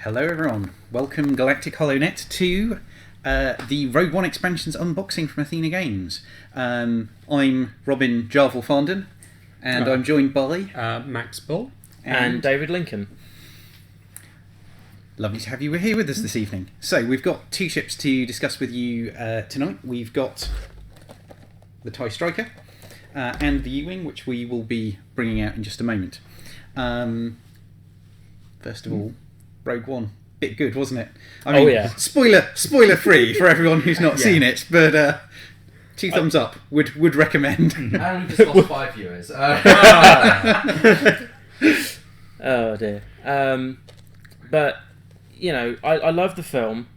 Hello everyone, welcome Galactic HoloNet to the Rogue One expansions unboxing from Athena Games. I'm Robin Jarvel Farndon, and I'm joined by Max Bull and David Lincoln. Lovely to have you here with us this evening. So we've got two ships to discuss with you tonight. We've got the TIE Striker and the U-Wing, which we will be bringing out in just a moment. First of all, Rogue One, bit good, wasn't it? I mean, yeah. Spoiler free for everyone who's not seen it, but two thumbs up. Would recommend. And we've just lost 5 viewers. Oh dear. But you know, I love the film.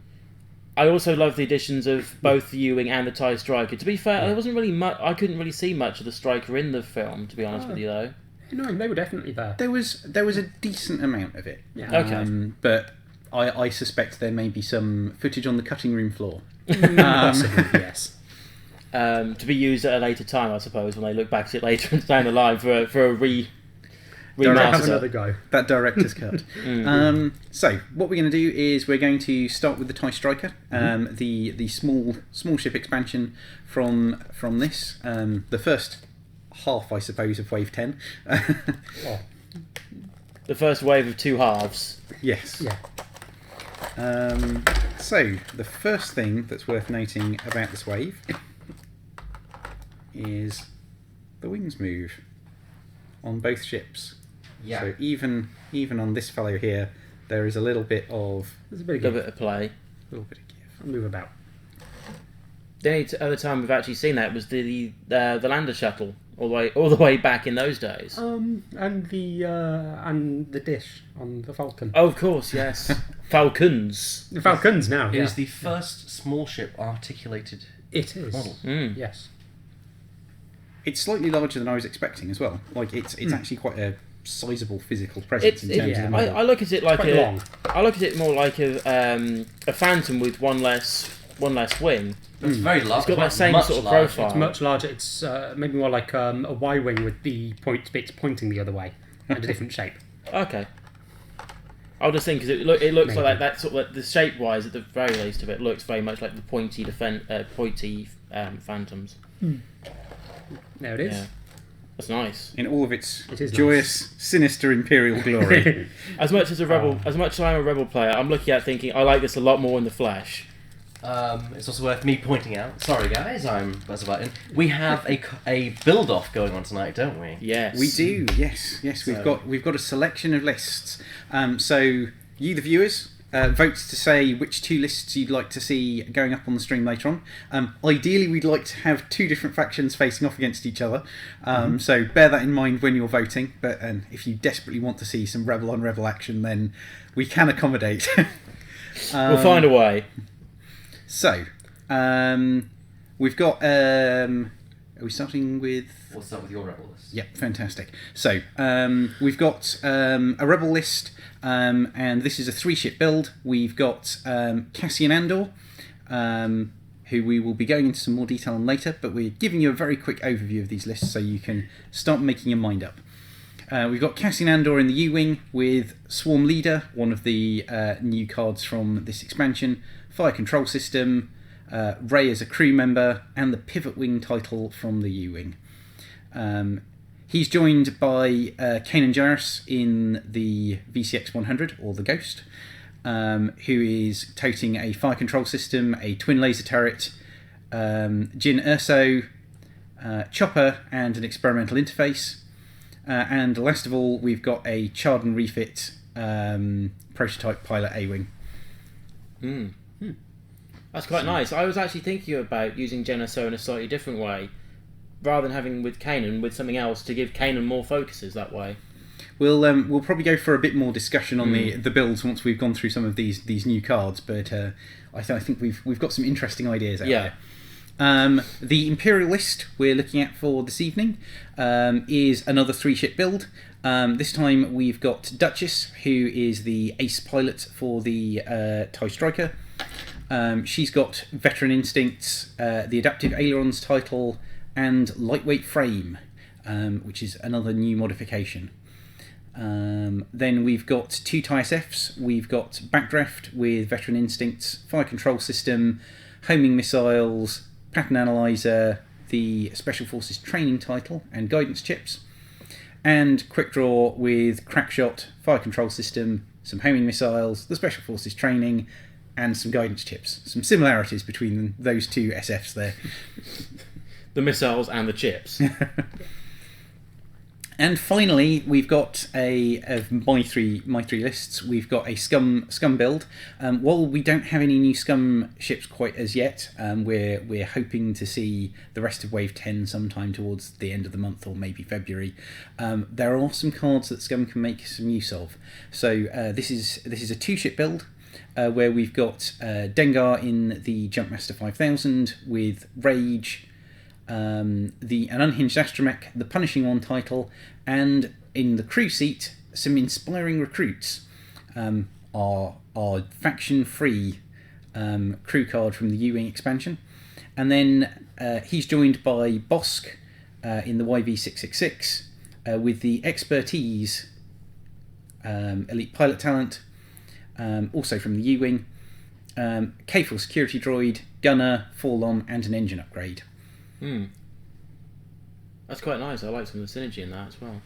I also love the additions of both the U-Wing and the TIE Striker. To be fair, there wasn't really much. I couldn't really see much of the Striker in the film, to be honest with you, though. No, they were definitely there. There was a decent amount of it. Yeah. Okay. But I suspect there may be some footage on the cutting room floor. Possibly, yes. To be used at a later time, I suppose, when they look back at it later down the line for a remaster. Have another go. That director's cut. So what we're going to do is we're going to start with the TIE Striker, the small ship expansion from this, the first half, I suppose, of Wave 10. The first wave of two halves. Yes. Yeah. So the first thing that's worth noting about this wave is the wings move on both ships. Yeah. So even on this fellow here, there is a little bit of There's a bit of A give. bit of play. give. Move about. The only other time we've actually seen that was the lander shuttle, all the way back in those days. And the dish on the Falcon. Oh, of course, yes. Falcons. The Falcons now. It Yeah. is the first small ship articulated It is. model. Yes. It's slightly larger than I was expecting as well. Like it's actually quite a sizable physical presence in terms of the model. I look at it like Quite long. I look at it more like a Phantom with one less wing. It's very large. It's got that same much sort of larger. profile. It's much larger. It's maybe more like a Y-wing with the bits pointing the other way and a different shape. Okay. I was just thinking because it looks Maybe. like that sort of the shape wise, at the very least of it, looks very much like the pointy Phantoms. There it is. Yeah, that's nice. In all of its It is joyous, sinister imperial glory. As much as I'm a rebel player, I'm looking at thinking I like this a lot more in the flesh. It's also worth me pointing out. Sorry, guys, I'm Buzz Button. We have a build-off going on tonight, don't we? Yes, We do, yes. We've got a selection of lists. So you, the viewers, vote to say which two lists you'd like to see going up on the stream later on. Ideally, we'd like to have two different factions facing off against each other. So bear that in mind when you're voting. But if you desperately want to see some rebel on rebel action, then we can accommodate. we'll find a way. So we've got. Are we starting with? We'll start with your rebel list. Yep, fantastic. So we've got a rebel list, and this is a 3-ship build. We've got Cassian Andor, who we will be going into some more detail on later, but we're giving you a very quick overview of these lists so you can start making your mind up. We've got Cassian Andor in the U-Wing with Swarm Leader, one of the new cards from this expansion, Fire Control System, Rey as a crew member, and the Pivot Wing title from the U-Wing. He's joined by Kanan Jarrus in the VCX 100, or the Ghost, who is toting a fire control system, a twin laser turret, Jyn Erso, chopper, and an experimental interface. And last of all, we've got a charred and refit prototype pilot A-Wing. That's quite nice. I was actually thinking about using Geneso in a slightly different way, rather than having with Kanan with something else to give Kanan more focuses that way. We'll probably go for a bit more discussion on the builds once we've gone through some of these new cards, but I think we've got some interesting ideas out there. The Imperial list we're looking at for this evening is another 3-ship build. This time we've got Duchess, who is the ace pilot for the TIE Striker. She's got Veteran Instincts, the Adaptive Ailerons title, and Lightweight Frame, which is another new modification. Then we've got 2 TIE SFs. We've got Backdraft with Veteran Instincts, Fire Control System, Homing Missiles, Pattern Analyzer, the Special Forces Training Title and Guidance Chips, and Quick Draw with Crackshot, Fire Control System, some Homing Missiles, the Special Forces Training, and some Guidance Chips. Some similarities between those 2 SFs there. The missiles and the chips. And finally, we've got of my three lists. We've got a scum build. While we don't have any new scum ships quite as yet, we're hoping to see the rest of Wave 10 sometime towards the end of the month or maybe February. There are some cards that scum can make some use of. So this is a 2-ship build. Where we've got Dengar in the Jumpmaster 5000 with Rage, an Unhinged Astromech, the Punishing One title, and in the crew seat, some Inspiring Recruits, our faction-free crew card from the U-Wing expansion. And then he's joined by Bosk in the YV666 with the Expertise Elite Pilot Talent, also from the U-Wing, K4 Security Droid, Gunner, Forlon, and an engine upgrade. That's quite nice. I like some of the synergy in that as well.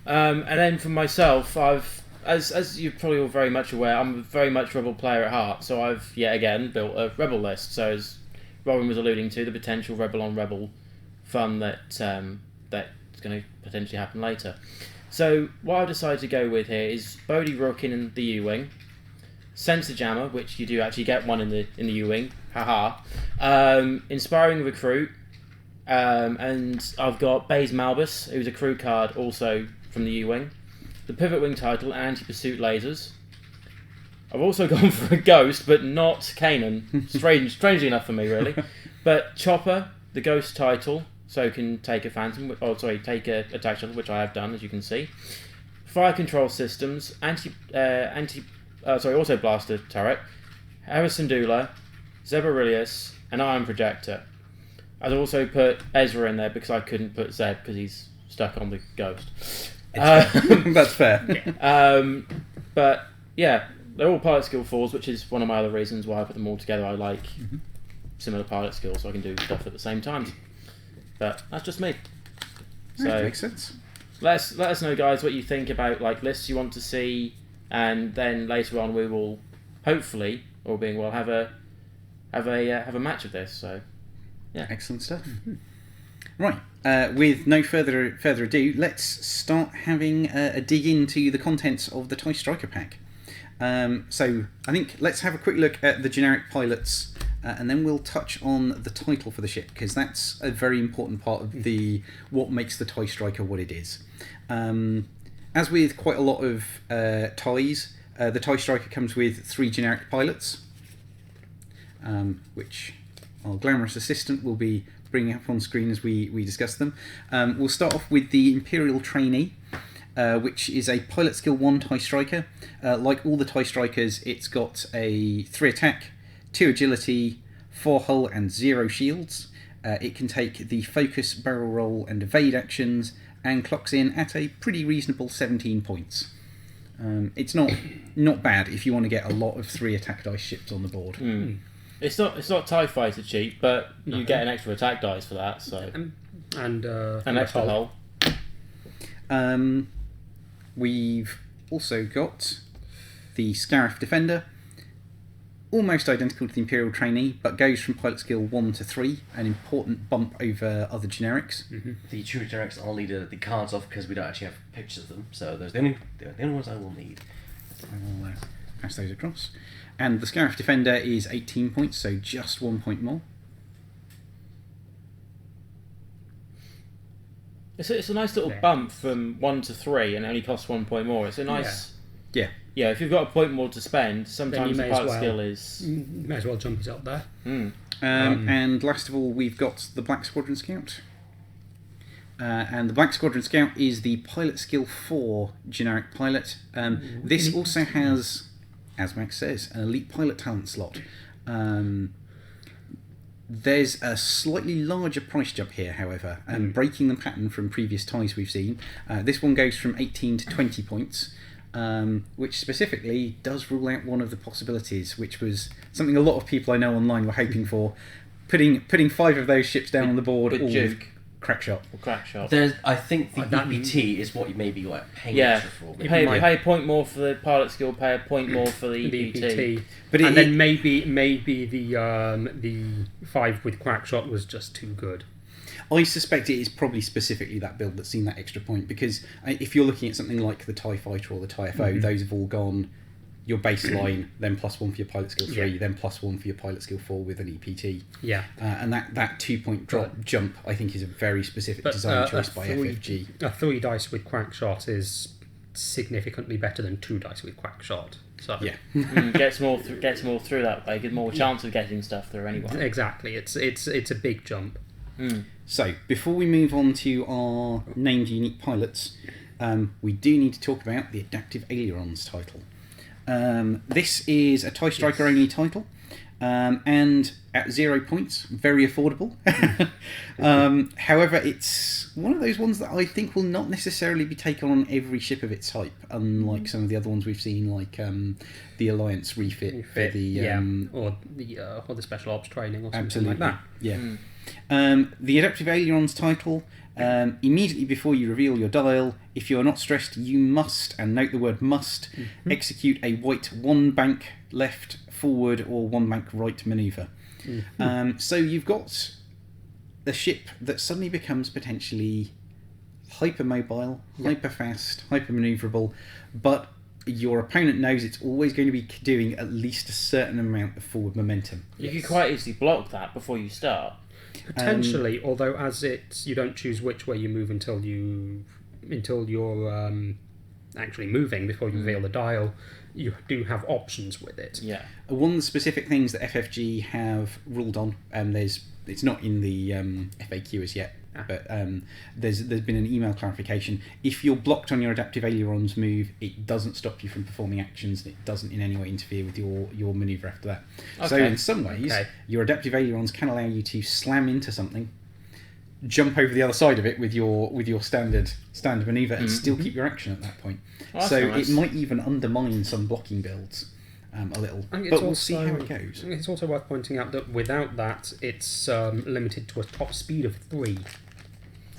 And then for myself, I've, as you're probably all very much aware, I'm a very much Rebel player at heart, so I've yet again built a Rebel list. So as Robin was alluding to, the potential Rebel on Rebel fun that's going to potentially happen later. So what I've decided to go with here is Bodhi Rook in the U-Wing, Sensor Jammer, which you do actually get one in the U-Wing, haha. Inspiring Recruit, and I've got Baze Malbus, who's a crew card also from the U-Wing, the Pivot Wing title and Anti-Pursuit Lasers. I've also gone for a Ghost, but not Kanan, strangely enough for me really. But Chopper, the Ghost title, so can take a Phantom, take a attack shuttle, which I have done, as you can see. Fire Control Systems, Auto Blaster Turret, Harrison Dula, Zebarilius, and Iron Projector. I'd also put Ezra in there because I couldn't put Zeb because he's stuck on the Ghost. That's fair. But yeah, they're all pilot skill 4s, which is one of my other reasons why I put them all together. I like similar pilot skills, so I can do stuff at the same time. But that's just me. So that makes sense. Let us know, guys, what you think about like lists you want to see, and then later on we will hopefully, all being well, have a match of this. So yeah, excellent stuff. Right, with no further ado, let's start having a dig into the contents of the TIE Striker pack. So I think let's have a quick look at the generic pilots, and then we'll touch on the title for the ship, because that's a very important part of what makes the TIE Striker what it is. As with quite a lot of TIEs, the TIE Striker comes with 3 generic pilots, which our glamorous assistant will be bringing up on screen as we discuss them. We'll start off with the Imperial Trainee, which is a Pilot Skill 1 TIE Striker. Like all the TIE Strikers, it's got a 3 attack, 2 agility, 4 hull and 0 shields. It can take the focus, barrel roll and evade actions, and clocks in at a pretty reasonable 17 points. It's not bad if you want to get a lot of 3 attack dice ships on the board. It's not TIE Fighter cheap, but you get an extra attack dice for that. So and an extra hull. We've also got the Scarif Defender, almost identical to the Imperial Trainee, but goes from Pilot Skill 1 to 3, an important bump over other generics. The true generics, I'll need the cards off because we don't actually have pictures of them, so they're the only ones I will need. I will pass those across. And the Scarif Defender is 18 points, so just 1 point more. It's a nice little bump from 1 to 3, and it only costs 1 point more. It's a nice. Yeah. Yeah, if you've got a point more to spend, sometimes the pilot skill is. You may as well jump it up there. And last of all, we've got the Black Squadron Scout. And the Black Squadron Scout is the Pilot Skill 4 generic pilot. This also has, as Max says, an elite pilot talent slot. There's a slightly larger price jump here, however, breaking the pattern from previous ties we've seen. This one goes from 18 to 20 points, which specifically does rule out one of the possibilities, which was something a lot of people I know online were hoping for, putting 5 of those ships down on the board, with all Duke. with crack shot. Or crack shot. I think the EPT is what you maybe like paying Yeah, extra for. maybe. pay a point more for the pilot skill, pay a point more for the The EPT. EPT. But And then maybe the 5 with crack shot was just too good. I suspect it is probably specifically that build that's seen that extra point, because if you're looking at something like the TIE Fighter or the TIE FO, those have all gone your baseline, then +1 for your pilot skill 3, then +1 for your pilot skill 4 with an EPT. Yeah. And that 2-point jump, I think, is a very specific But, design choice by three- FFG. A 3 dice with crack shot is significantly better than 2 dice with crack shot. So Yeah. Gets more through that way. Gives more chance of getting stuff through anyway. exactly. It's a big jump. So, before we move on to our named unique pilots, we do need to talk about the Adaptive Ailerons title. This is a TIE Striker only title, and at 0 points, very affordable. However, it's one of those ones that I think will not necessarily be taken on every ship of its type, unlike some of the other ones we've seen, like the Alliance refit for the or the special ops training or something absolutely like that. Yeah. The Adaptive Ailerons title. Immediately before you reveal your dial, if you are not stressed, you must, and note the word must, execute a white 1 bank left forward or 1 bank right manoeuvre. So you've got a ship that suddenly becomes potentially hypermobile, hyper-fast, hyper-manoeuvrable, but your opponent knows it's always going to be doing at least a certain amount of forward momentum. You could quite easily block that before you start. Potentially, although you don't choose which way you move until you're actually moving before you reveal the dial. You do have options with it. Yeah. One of the specific things that FFG have ruled on, it's not in the FAQ as yet, but there's been an email clarification. If you're blocked on your Adaptive Ailerons move, it doesn't stop you from performing actions, and it doesn't in any way interfere with your manoeuvre after that. So in some ways, your Adaptive Ailerons can allow you to slam into something, jump over the other side of it with your standard manoeuvre, and still keep your action at that point. Oh, so nice. it might even undermine some blocking builds a little, but we'll see how it goes. It's also worth pointing out that without that, it's limited to a top speed of 3.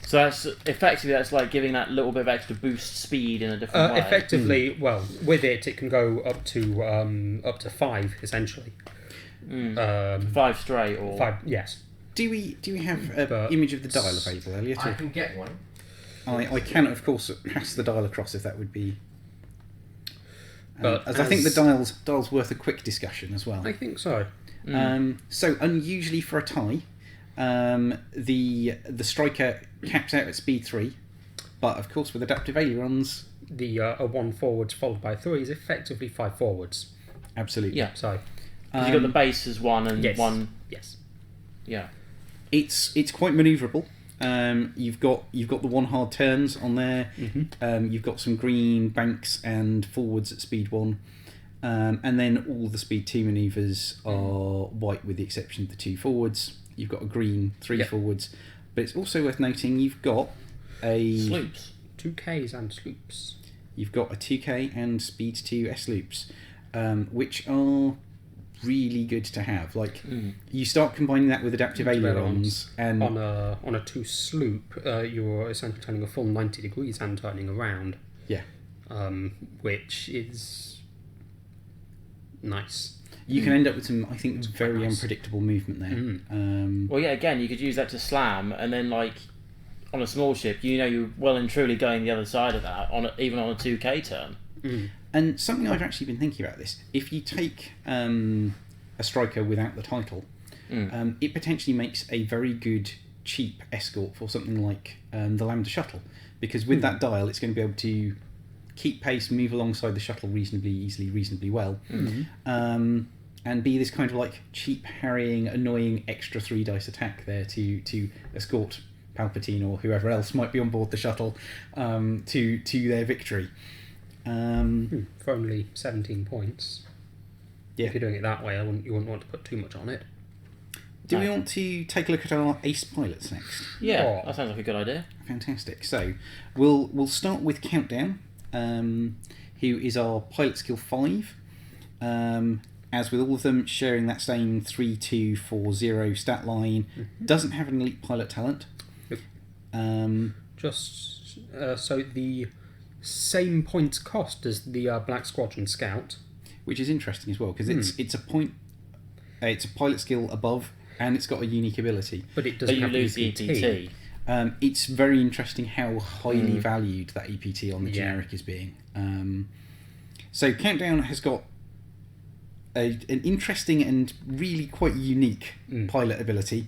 So that's like giving that little bit of extra boost speed in a different way. Effectively, well, with it can go up to 5 essentially. 5 straight or 5, yes. Do we have an image of the dial available, Elliot? I can get one. I can, of course, pass the dial across if that would be. But as I think the dial's worth a quick discussion as well. I think so. So unusually for a tie, the striker caps out at speed 3, but of course with Adaptive Ailerons, The a 1 forwards followed by 3 is effectively 5 forwards. absolutely. Yeah. So you've got the base as 1 and yes. 1. Yes. Yeah. It's quite manoeuvrable. You've got the 1 hard turns on there. You've got some green banks and forwards at speed 1, and then all the speed 2 manoeuvres are white with the exception of the 2 forwards. You've got a green 3 forwards, but it's also worth noting you've got a Sloops. 2Ks and sloops. You've got a 2K and speed 2 S loops, which are really good to have. Like you start combining that with Adaptive Ailerons, and on a 2 sloop, you're essentially turning a full 90 degrees and turning around. Yeah. Which is nice. you can end up with some, I think, very nice. unpredictable movement there. Well, yeah, again, you could use that to slam, and then, like, on a small ship, you're well and truly going the other side of that, even on a 2K turn. And something I've actually been thinking about this, if you take a striker without the title, it potentially makes a very good, cheap escort for something like the Lambda shuttle, because with that dial, it's going to be able to keep pace, move alongside the shuttle reasonably easily, reasonably well, and be this kind of like cheap, harrying, annoying extra 3 dice attack there to escort Palpatine or whoever else might be on board the shuttle to their victory. For only 17 points. Yeah. If you're doing it that way, you wouldn't want to put too much on it. Do we want to take a look at our ace pilots next? Yeah, Oh. that sounds like a good idea. Fantastic. So we'll start with Countdown, who is our pilot skill 5. As with all of them, sharing that same 3240 stat line, doesn't have an elite pilot talent. Just so the same points cost as the Black Squadron Scout. Which is interesting as well because it's a point, it's a pilot skill above, and it's got a unique ability. But it But doesn't you have lose the EPT. EPT. It's very interesting how highly valued that EPT on the generic is being. So Countdown has got an interesting and really quite unique pilot ability.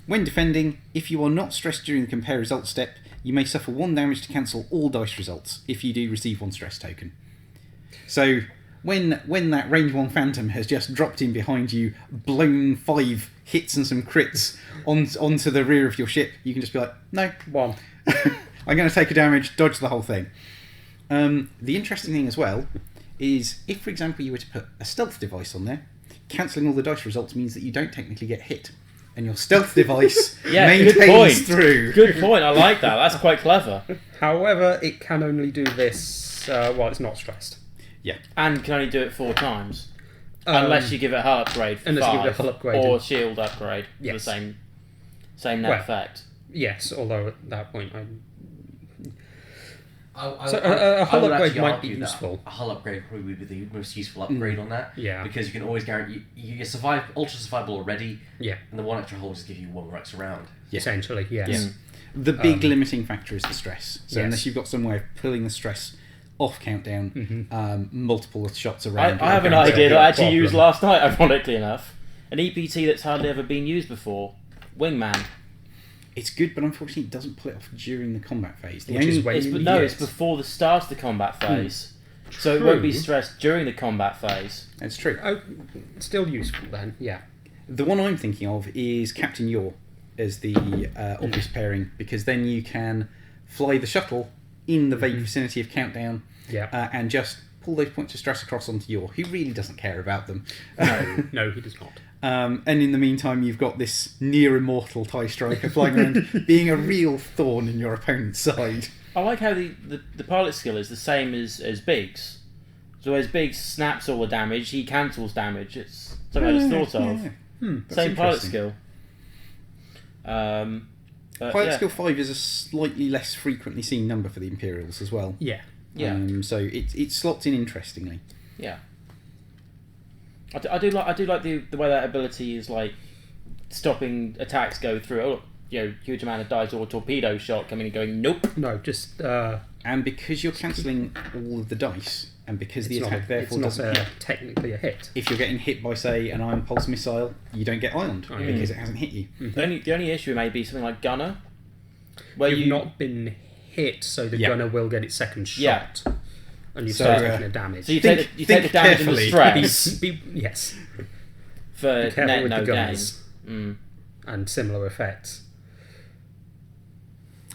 When defending, if you are not stressed during the compare results step, you may suffer 1 damage to cancel all dice results. If you do, receive 1 stress token. So when that range 1 Phantom has just dropped in behind you, blown 5 hits and some crits onto the rear of your ship, you can just be like, no, 1. I'm going to take a damage, dodge the whole thing. The interesting thing as well is if, for example, you were to put a stealth device on there, cancelling all the dice results means that you don't technically get hit. And your stealth device Good point. maintains through. Good point. I like that. That's quite clever. However, it can only do this while it's not stressed. Yeah. And can only do it 4 times. Unless you give it a hull upgrade for unless you 5. give it a hull upgrade or and- shield upgrade for the Yes. same net Well, effect. Yes, although at that point I So a hull would upgrade actually might argue be that useful. A hull upgrade probably would be the most useful upgrade on that. Yeah. Because you can always guarantee you survive ultra survival already, yeah, and the 1 extra hull will just give you 1 more extra round. essentially yes. Yes. The big limiting factor is the stress. So Yes. unless you've got some way of pulling the stress off Countdown, multiple shots around. I have an you're going to idea get that I a actually problem. used last night, ironically enough. An EPT that's hardly ever been used before. Wingman. It's good, but unfortunately it doesn't pull it off during the combat phase. The Which is only- when- It's, it's before the start of the combat phase. So it True. won't be stressed during the combat phase. It's true. Oh, still useful then. Yeah. The one I'm thinking of is Captain Yor as the obvious pairing, because then you can fly the shuttle in the vague vicinity of Countdown Yeah. and just pull those points of stress across onto Yor, who really doesn't care about them. No, he does not. And in the meantime, you've got this near immortal TIE Striker flying around, being a real thorn in your opponent's side. I like how the pilot skill is the same as Biggs. So as Biggs snaps all the damage, he cancels damage. It's something I just thought of. That's Same pilot interesting. skill. But Pilot yeah. skill 5 is a slightly less frequently seen number for the Imperials as well. Yeah. Yeah. So it slots in interestingly. Yeah. I do like the way that ability is like stopping attacks go through. Oh, huge amount of dice or a torpedo shot coming and going. Nope. No, just And because you're cancelling all of the dice, and because the attack therefore it's doesn't not hit, technically a hit. if you're getting hit by, say, an ion pulse missile, you don't get ioned because it hasn't hit you. The only issue may be something like Gunner, where You've you not been hit, so the Yeah. gunner will get its second shot, Yeah. and you So, start taking a damage. so you Think- take the think damage and the carefully. stress Yes, for be careful net with no the gain. guns Mm. and similar effects.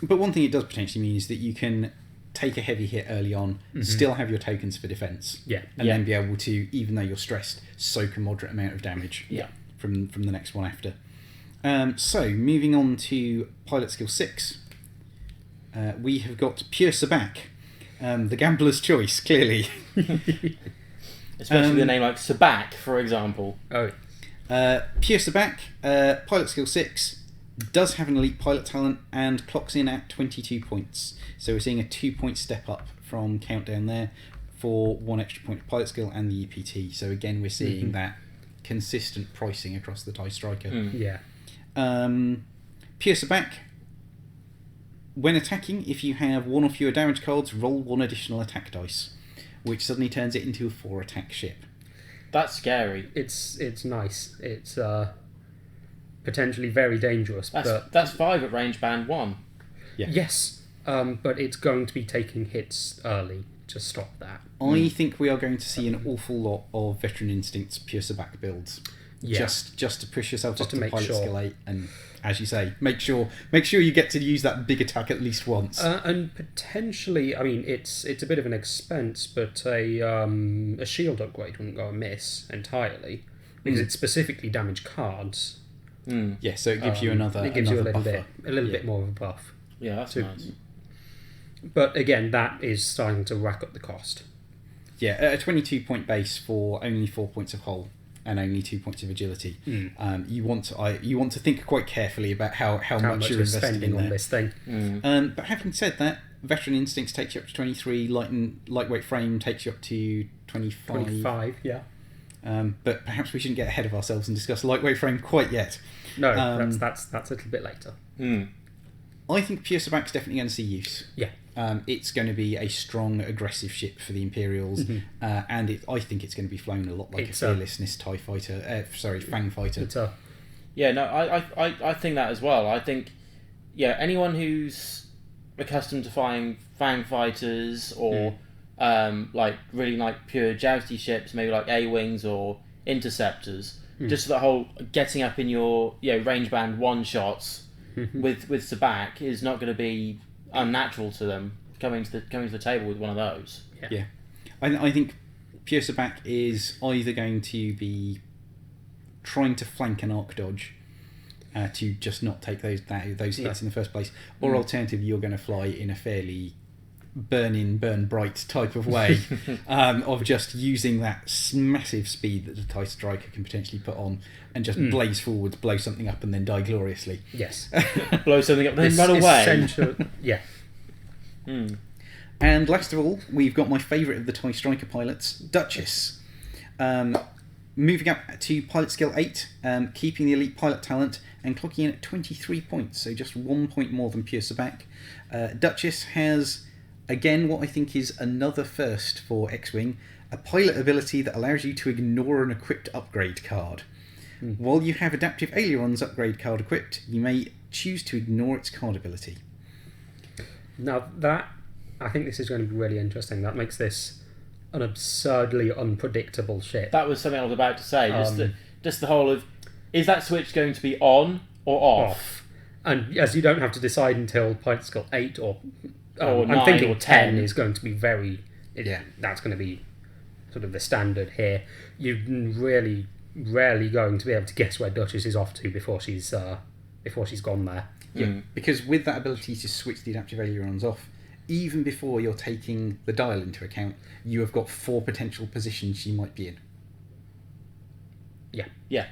But one thing it does potentially mean is that you can take a heavy hit early on, still have your tokens for defence, Yeah. and Yeah. then be able to, even though you're stressed, soak a moderate amount of damage Yeah. from the next one after. So, moving on to Pilot Skill 6, we have got Pure Sabak, the gambler's choice, clearly. Especially with a name like Sabak, for example. Oh, Pure Sabak, Pilot Skill 6, does have an elite pilot talent and clocks in at 22 points. So we're seeing a 2-point step up from Countdown there for 1 extra point of pilot skill and the EPT. So again, we're seeing that consistent pricing across the TIE Striker. yeah. Pure Sabak, when attacking, if you have 1 or fewer damage cards, roll 1 additional attack dice, which suddenly turns it into a 4 attack ship. That's scary. It's nice. It's potentially very dangerous, but That's 5 at range band 1. yes, but it's going to be taking hits early to stop that. I think we are going to see an awful lot of Veteran Instincts Pure Sabak builds. Yeah. Just to push yourself Just up to to make pilot sure. skill 8, and as you say, make sure you get to use that big attack at least once. And potentially, I mean, it's a bit of an expense, but a shield upgrade wouldn't go amiss entirely because it's specifically damage cards. Yeah, so it gives you another. It gives you a another little buffer. bit more of a buff. Yeah, that's So- nice. But again, that is starting to rack up the cost. Yeah, at a 22-point base for only 4 points of hull and only 2 points of agility. You want to think quite carefully about how How much you're we're investing spending in on there. this thing. But having said that, Veteran Instincts takes you up to 23. Lightweight Frame takes you up to 25. 25, yeah. But perhaps we shouldn't get ahead of ourselves and discuss Lightweight Frame quite yet. No, that's a little bit later. I think Pure Sabac's definitely going to see use. Yeah. It's going to be a strong, aggressive ship for the Imperials, and I think it's going to be flown a lot like It's a Fearlessness TIE fighter. Fang fighter. It's a Yeah, no, I think that as well. I think, anyone who's accustomed to flying Fang fighters or really like pure jousty ships, maybe like A-wings or interceptors, just the whole getting up in your range band one shots with Sabac is not going to be unnatural to them coming to the table with one of those. Yeah. I think Pure Sabac is either going to be trying to flank an arc dodge to just not take those hits in the first place, or alternatively you're going to fly in a fairly burn bright type of way of just using that massive speed that the TIE Striker can potentially put on and just blaze forwards, blow something up and then die gloriously. yes. Blow something up, then This run away. essential- yeah. And last of all, we've got my favourite of the TIE Striker pilots, Duchess. Moving up to pilot skill 8, keeping the elite pilot talent and clocking in at 23 points, so just 1 point more than Pure Sabac. Duchess has, again, what I think is another first for X-Wing, a pilot ability that allows you to ignore an equipped upgrade card. While you have Adaptive Aileron's upgrade card equipped, you may choose to ignore its card ability. Now I think this is going to be really interesting. That makes this an absurdly unpredictable ship. That was something I was about to say. Just the whole of, is that switch going to be on or off? And as you don't have to decide until pilot skill 8 or I'm 9 thinking or 10 10 is going to be that's going to be sort of the standard here. You're really rarely going to be able to guess where Duchess is off to before she's gone there. Yeah, because with that ability to switch the adaptive ailerons off, even before you're taking the dial into account, you have got 4 potential positions she might be in. Yeah.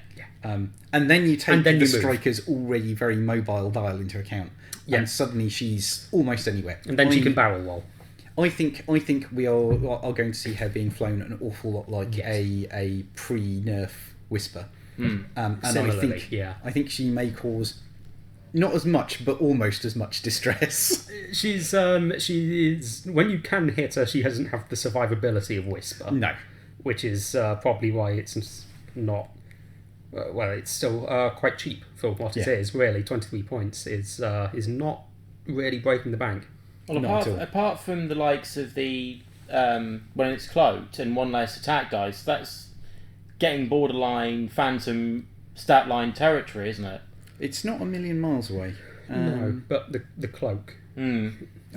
And then you take then the you move. striker's already very mobile dial into account, and suddenly she's almost anywhere. And then she can barrel roll. I think we are going to see her being flown an awful lot like a pre-nerf Whisper. And Similarly, I think she may cause not as much, but almost as much distress. She is when you can hit her, she doesn't have the survivability of Whisper. No. Which is probably why it's not. It's still quite cheap for what it is. Really, 23 points is not really breaking the bank. Well, apart from the likes of the when it's cloaked and 1 less attack dice, that's getting borderline Phantom stat line territory, isn't it? It's not a million miles away. No, but the cloak. The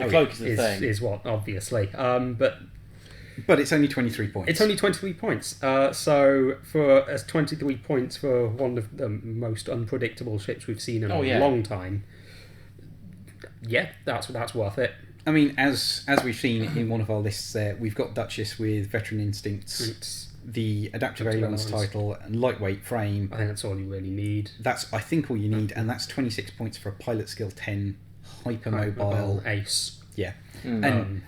cloak is the thing. Is what, obviously. But it's only 23 points. It's only 23 points. So for 23 points for one of the most unpredictable ships we've seen in a long time, that's worth it. I mean, as we've seen in one of our lists there, we've got Duchess with Veteran Instincts, the Adaptive Ailerons title, and Lightweight Frame. I think that's all you really need. That's, I think, all you need, and that's 26 points for a Pilot Skill 10 Hypermobile Ace. Yeah. And,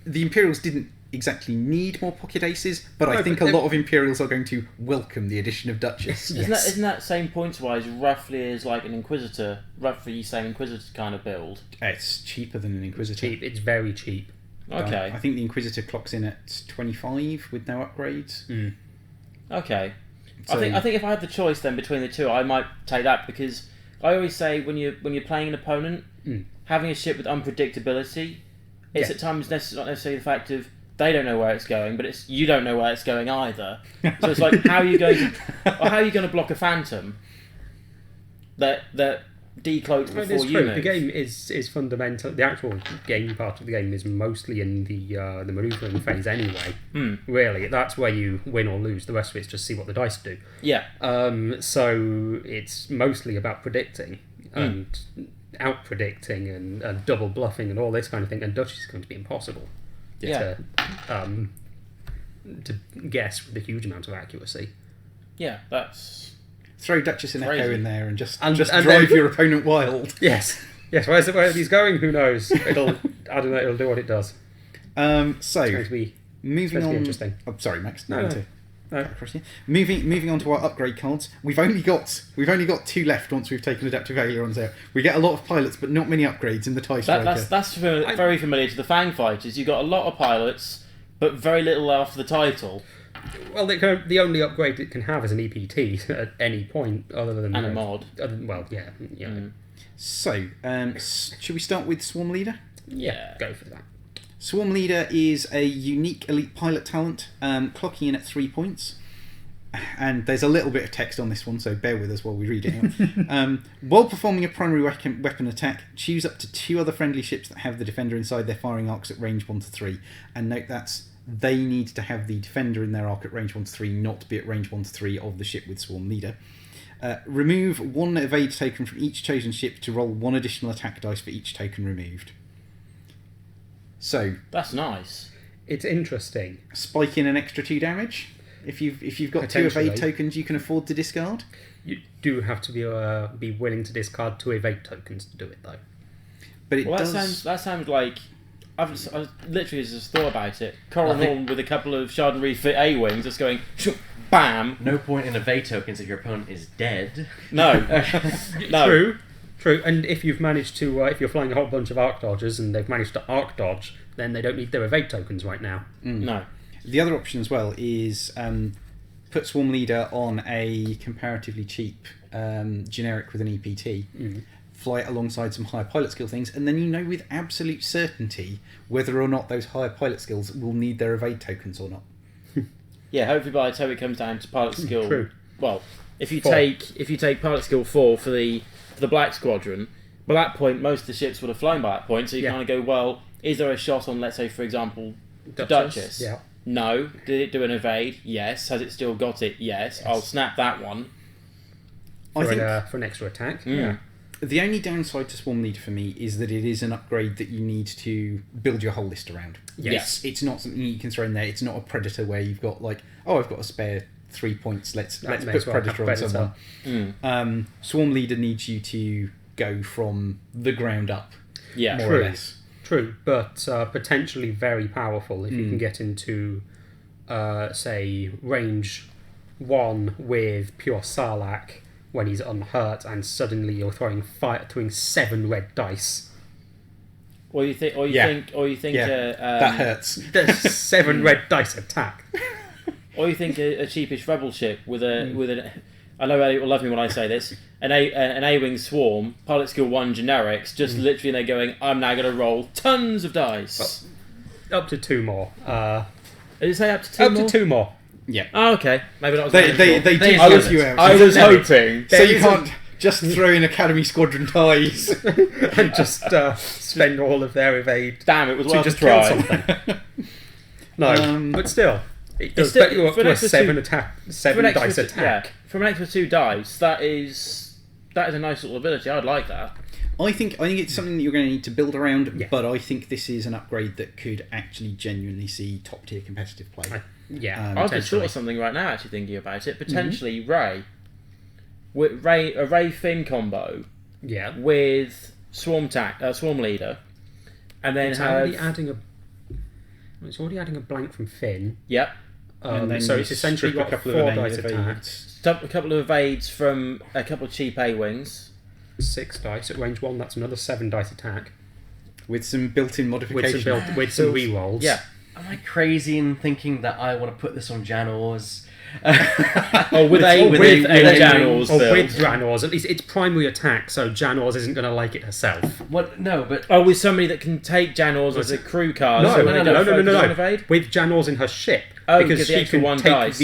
the Imperials didn't exactly need more pocket aces, but I think a lot of Imperials are going to welcome the addition of Duchess. Isn't that same points wise roughly as like an Inquisitor, roughly same Inquisitor kind of build? It's cheaper than an Inquisitor. It's very cheap. Okay. I think the Inquisitor clocks in at 25 with no upgrades. Okay. So, I think if I had the choice then between the two, I might take that, because I always say when you're playing an opponent, having a ship with unpredictability, it's at times not necessarily the fact of they don't know where it's going, but it's you don't know where it's going either. So it's like, how are you going to block a Phantom that decloaked Well, before it's you true. move. The game is fundamental. The actual game part of the game is mostly in the manoeuvring phase anyway. Really, that's where you win or lose. The rest of it's just see what the dice do. Yeah. So it's mostly about predicting and out predicting and double bluffing and all this kind of thing. And Duchess is going to be impossible to guess with a huge amount of accuracy. Yeah, that's... Throw Duchess in Crazy. Echo in there and just And drive then- your opponent wild. Yes. Where he's going, who knows? I don't know. It'll do what it does. It's So going to be moving supposed to be on. interesting. Oh, sorry, Max. No, you no. want to cut across here? Moving on to our upgrade cards. We've only got 2 left once we've taken Adaptive Ailerons out. We get a lot of pilots, but not many upgrades in the TIE Striker. That's very familiar to the Fang Fighters. You've got a lot of pilots, but very little after the title. Well, the only upgrade it can have is an EPT at any point, other than And a mod. Well, yeah. So, should we start with Swarm Leader? Yeah, go for that. Swarm Leader is a unique elite pilot talent, clocking in at 3 points. And there's a little bit of text on this one, so bear with us while we read it out. While performing a primary weapon attack, choose up to 2 other friendly ships that have the Defender inside their firing arcs at range 1 to 3. And note they need to have the Defender in their arc at range 1 to 3, not be at range 1 to 3 of the ship with Swarm Leader. Remove 1 evade token from each chosen ship to roll 1 additional attack dice for each token removed. So That's nice. It's interesting. spike in an extra 2 damage. If you've got 2 Potentially. evade tokens you can afford to discard. You do have to be willing to discard 2 evade tokens to do it, though. But it Well, does. that sounds like... I literally just thought about it. Coral Horn with a couple of Chardonnay fit A-wings just going... Bam! No point in evade tokens if your opponent is dead. No. No. True. And if you've managed to, if you're flying a whole bunch of arc dodgers and they've managed to arc dodge, then they don't need their evade tokens right now. No. The other option as well is put Swarm Leader on a comparatively cheap generic with an EPT, fly it alongside some higher pilot skill things, and then you know with absolute certainty whether or not those higher pilot skills will need their evade tokens or not. Yeah, hopefully by the time it comes down to pilot skill... True. Well, if you 4. take pilot skill 4 for the Black Squadron, by that point most of the ships would have flown by that point, so you Yeah. kind of go, well, is there a shot on, let's say, for example, the Duchess? Yeah. No. Did it do an evade? Yes. Has it still got it? Yes. I'll snap that one. I think For an extra attack. Yeah. the only downside to Swarm Leader for me is that it is an upgrade that you need to build your whole list around. Yes. It's not something you can throw in there. It's not a Predator where you've got like, oh, I've got a spare 3 points. Let's May put as well have Predator on Predator. someone. Swarm Leader needs you to go from the ground up, Yeah. more True. or less. True, but potentially very powerful if you can get into, say, range 1 with pure Sarlacc when he's unhurt, and suddenly you're throwing 7 red dice. Or you think? Yeah. That hurts. There's 7 red dice attack. Or you think a cheapish rebel ship with an. I know Elliot will love me when I say this. An A-wing swarm, pilot skill 1 generics, just literally they're going, I'm now going to roll tons of dice. Up to 2 more. Did it say up to 2 Up more? to 2 more. Yeah. Oh, okay. Maybe that was They do I was, help you out. I was hoping. So you can't just throw in Academy Squadron ties. And just spend all of their evade Damn, it was to worth a just kill try. something. No, but still. It does still- bet you up for an to a extra 7 two- attack, For 7 an extra dice two- attack. Yeah, from an extra 2 dice, that is a nice little ability. I'd like that. I think it's something that you're going to need to build around, Yeah. but I think this is an upgrade that could actually genuinely see top tier competitive play. Yeah, I've just thought potentially. of something right now. Actually, thinking about it, potentially Ray, with a Ray Finn combo Yeah. with Swarm Leader, and then It's already adding a blank from Finn. Yep, And then So you it's essentially strip got 4 evade- dice evades. attacks, a couple of evades from a couple of cheap A-wings. 6 dice at range 1. That's another 7 dice attack with some built-in with modifications. some rerolls. Yeah. Am I crazy in thinking that I want to put this on Janors? Oh, with a Janors Or build. with Janors. At least it's primary attack, so Janors isn't going to like it herself. What? No, but Oh, with somebody that can take Janors as a crew card. No, so when they don't focus on no. evade. With Janors in her ship. Oh, because the she extra can one take dice.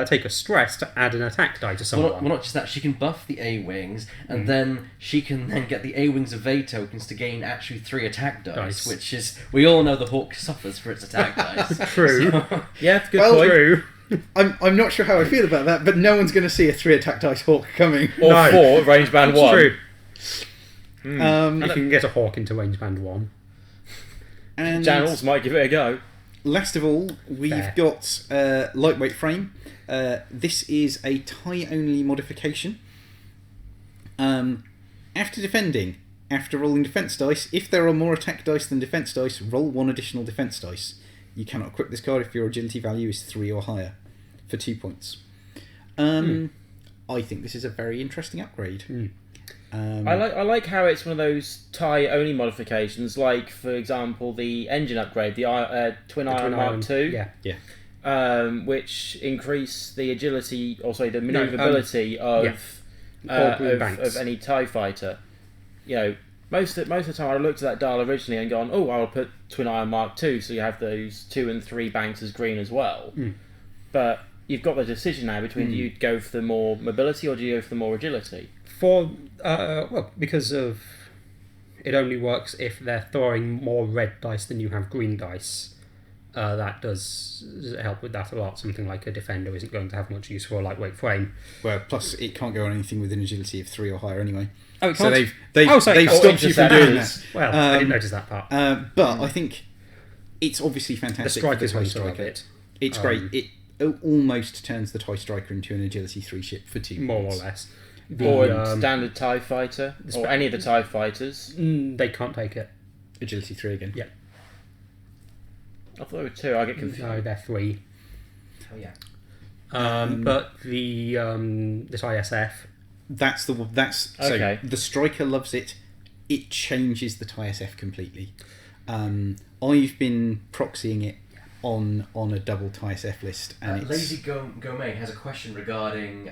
take a stress to add an attack die to someone. Well, not just that, she can buff the A-Wings, and then she can then get the A-Wings of A tokens to gain actually 3 attack dice, which is... We all know the Hawk suffers for its attack dice. True. So- Yeah, it's a good Well, point. True. I'm not sure how I feel about that, but no one's going to see a 3 attack dice Hawk coming. Or No. 4, range band It's 1. true. Um, You can get a Hawk into range band 1. and Channels might give it a go. last of all, we've Fair. got lightweight frame. This is a tie-only modification. After defending, after rolling defense dice, if there are more attack dice than defense dice, roll 1 additional defense dice. You cannot equip this card if your agility value is 3 or higher, for 2 points. I think this is a very interesting upgrade. I like how it's one of those tie only modifications, like for example the engine upgrade, the twin iron Mark II, Yeah. which increase the agility, or sorry, the maneuverability of All blue banks. of any TIE fighter. You know, most of the time I looked at that dial originally and gone, oh, I'll put twin iron Mark II, so you have those 2 and 3 banks as green as well. But you've got the decision now between do you go for the more mobility or do you go for the more agility? Because of it only works if they're throwing more red dice than you have green dice. That does help with that a lot. Something like a defender isn't going to have much use for a lightweight frame. Well, plus it can't go on anything with an agility of 3 or higher anyway. Oh, it So can't? they've Oh, sorry. they've Oh, stopped you from doing that. Well, I didn't notice that part. But I think it's obviously The fantastic. strikers for the won't TIE love striker. it, It's great. It almost turns the TIE striker into an agility 3 ship for 2 more or points. less. Or a standard TIE fighter, or any of the TIE fighters. They can't take it. Agility 3 again. Yeah. I thought there were 2, I get confused. No, they're 3. Oh, yeah. But the this ISF, That's Okay. so the striker loves it. It changes the TIE SF completely. I've been proxying it on a double TIE SF list, and it's Lazy Gomez has a question regarding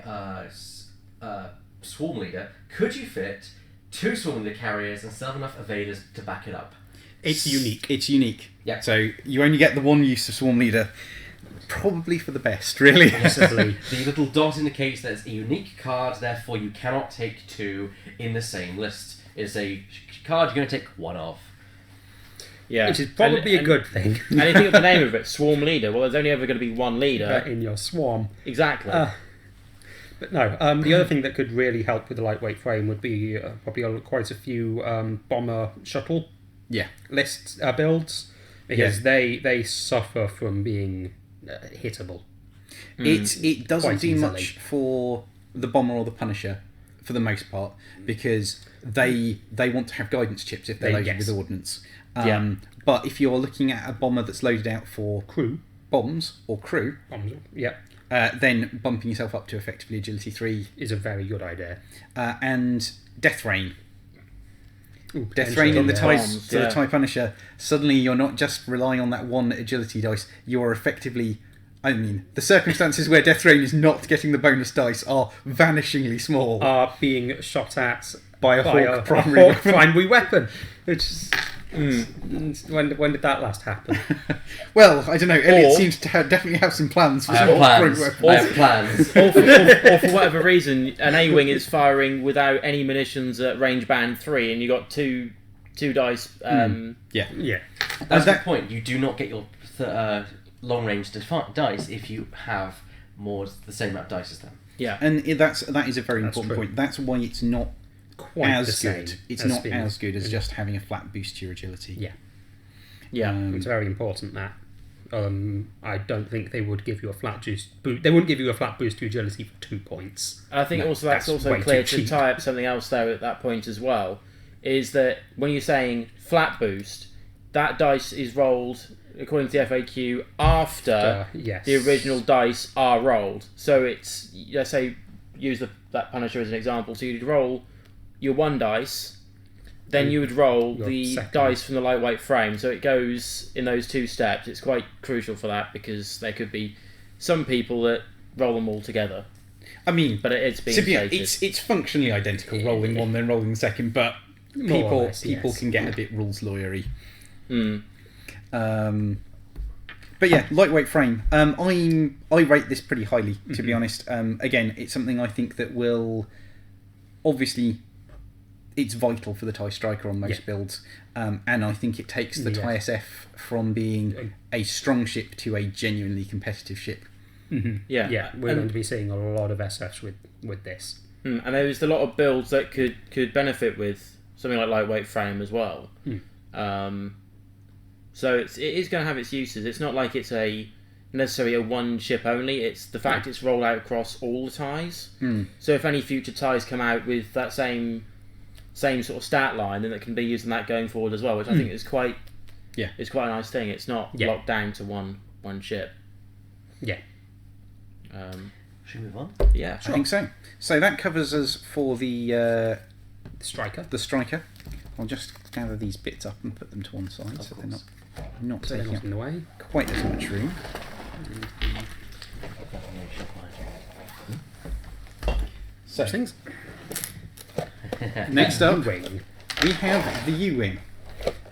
Swarm Leader. Could you fit 2 Swarm Leader carriers and still have enough evaders to back it up? it's unique. It's unique. Yeah. So you only get the one use of Swarm Leader, probably for the best, really. Possibly. The little dot indicates that it's a unique card, therefore you cannot take 2 in the same list. It's a card you're going to take 1 of. Yeah. Which is probably And- a good thing. And you think of the name of it, Swarm Leader. Well, there's only ever going to be one leader. In your swarm. Exactly. But no, the other thing that could really help with the lightweight frame would be probably quite a few bomber shuttle Yeah. list builds, because they suffer from being hittable. It doesn't Quite do easily. much for the Bomber or the Punisher, for the most part, because they want to have guidance chips if they're They- loaded yes. with ordnance. Yeah. But if you're looking at a bomber that's loaded out for Crew. bombs or crew, Bombs, yeah, then bumping yourself up to effectively agility 3 is a very good idea. and Death Rain. Ooh, Death Rain in the potentially, TIE, Bombs, for the yeah. TIE Punisher, suddenly you're not just relying on that 1 agility dice, you are effectively... I mean, the circumstances where Death Rain is not getting the bonus dice are vanishingly small. are being shot at By a Hawk primary Hawk weapon. primary weapon. Which is, when did that last happen? Well, I don't know. Elliot Or- seems to definitely have some plans for I have some plans. off-road weapons. I have plans. or for whatever reason, an A-wing is firing without any munitions at range band 3, and you got two dice. Yeah. Yeah, That's that- the point. You do not get your long range dice if you have the same amount of dice as them. Yeah. And that is a very That's important true. point. That's why it's not quite the as same. good. It's as not being- as good as just having a flat boost to your agility. Yeah, Yeah. it's very important that. I don't think they would give you a flat boost. They wouldn't give you a flat boost to agility for 2 points. And I think No, also that's also way clear too to cheap. tie up something else though at that point as well, is that when you're saying flat boost, that dice is rolled according to the FAQ after Yes. the original dice are rolled. So it's, let's say, use that Punisher as an example. So you'd roll your 1 dice, then you would roll Your the second. dice from the lightweight frame. So it goes in those 2 steps. It's quite crucial for that because there could be some people that roll them all together. I mean, But it's being to be, stated. it's functionally identical, rolling 1 then rolling the second, but More or less, people yes. can get a bit rules lawyery. Mm. But But yeah, lightweight frame. I rate this pretty highly, to be honest. Again, it's something I think that will obviously. It's vital for the TIE Striker on most builds, and I think it takes the TIE SF from being a strong ship to a genuinely competitive ship. Yeah, we're going to be seeing a lot of SFs with this. And there's a lot of builds that could benefit with something like lightweight frame as well. So it is going to have its uses. It's not like it's necessarily a one ship only. It's the fact it's rolled out across all the TIEs. So if any future TIEs come out with that same sort of stat line, then it can be used in that going forward as well, which I think is quite it's quite a nice thing. It's not locked down to one ship. Yeah. Should we move on? Yeah, I think so. So that covers us for the Striker. the Striker. I'll just gather these bits up and put them to one side so they're not So they're taking not in the way. up quite as much room. So Things. next up, Wing. we have the U-Wing.